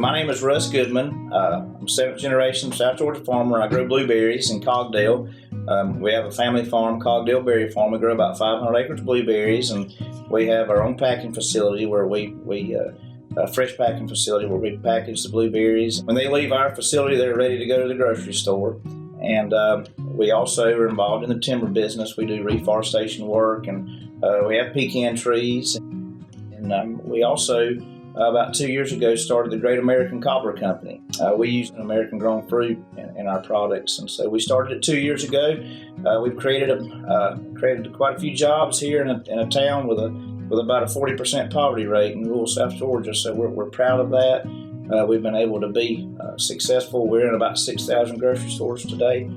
My name is Russ Goodman. I'm a seventh generation South Georgia farmer. I grow blueberries in Cogdale. We have a family farm, Cogdale Berry Farm. We grow about 500 acres of blueberries, and we have our own packing facility where a fresh packing facility where we package the blueberries. When they leave our facility, they're ready to go to the grocery store. And we also are involved in the timber business. We do reforestation work, and we have pecan trees. And we also, about 2 years ago, started the Great American Cobbler Company. We use an American-grown fruit in our products, and so we started it 2 years ago. We've created quite a few jobs here in a town with about a 40% poverty rate in rural South Georgia. So we're proud of that. We've been able to be successful. We're in about 6,000 grocery stores today.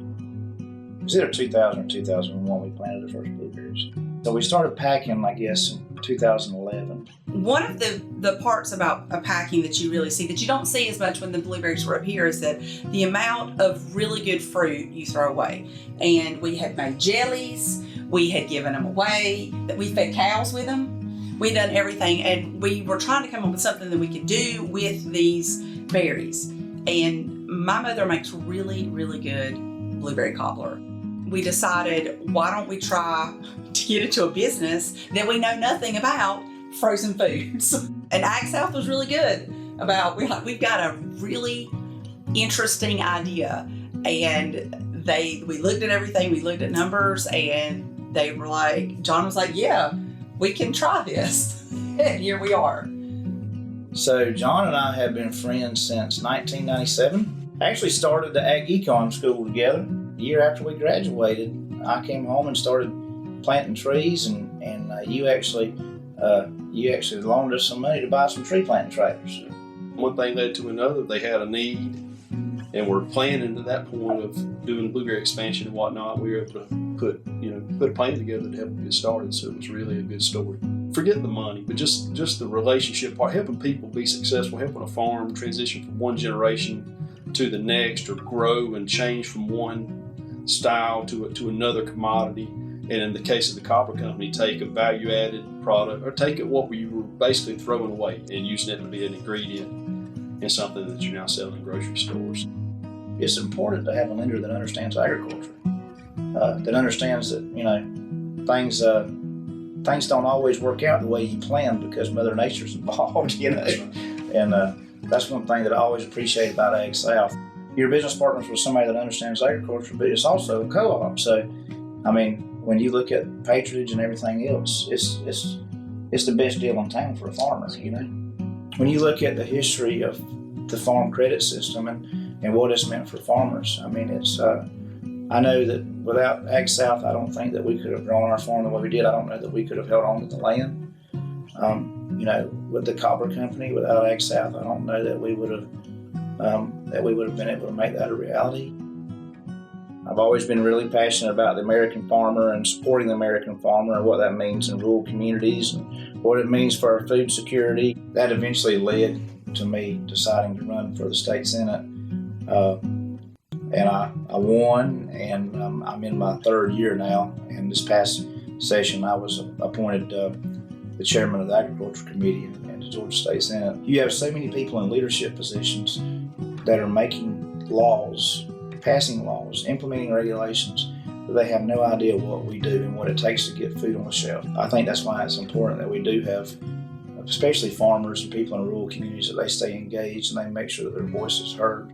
It was either 2000 or 2001 we planted the first blueberries. So we started packing, I guess, in 2011. One of the parts about packing that you really see, that you don't see as much when the blueberries were up here, is that the amount of really good fruit you throw away. And we had made jellies, we had given them away, that we fed cows with them. We'd done everything, and we were trying to come up with something that we could do with these berries. And my mother makes really, really good blueberry cobbler. We decided, why don't we try to get into a business that we know nothing about, frozen foods. And AgSouth was really good about, we've got a really interesting idea. And we looked at everything, we looked at numbers, and they were like, John was like, yeah, we can try this. And here we are. So John and I have been friends since 1997. Actually started the Ag Econ School together. A year after we graduated, I came home and started planting trees, and you actually loaned us some money to buy some tree planting tractors. One thing led to another. They had a need, and we're planning to that point of doing blueberry expansion and whatnot. We were able to put a plan together to help them get started. So it was really a good story. Forget the money, but just the relationship part, helping people be successful, helping a farm transition from one generation to the next, or grow and change from one style to another commodity. And in the case of the Cobbler Company, take a value-added product, or take it what we were basically throwing away and using it to be an ingredient in something that you're now selling in grocery stores. It's important to have a lender that understands agriculture, that understands that things don't always work out the way you planned because Mother Nature's involved. That's right. And that's one thing that I always appreciate about AgSouth. Your business partners with somebody that understands agriculture, but it's also a co-op. So, I mean, when you look at patronage and everything else, it's the best deal in town for a farmer, When you look at the history of the farm credit system and what it's meant for farmers, I mean, I know that without AgSouth, I don't think that we could have grown our farm the way we did. I don't know that we could have held on to the land. With the Cobbler Company, without AgSouth, I don't know that we would have been able to make that a reality. I've always been really passionate about the American farmer and supporting the American farmer and what that means in rural communities and what it means for our food security. That eventually led to me deciding to run for the state Senate. And I won, and I'm in my third year now. And this past session, I was appointed the chairman of the Agriculture Committee in the Georgia State Senate. You have so many people in leadership positions that are making laws, passing laws, implementing regulations, that they have no idea what we do and what it takes to get food on the shelf. I think that's why it's important that we do have, especially farmers and people in rural communities, that they stay engaged and they make sure that their voice is heard.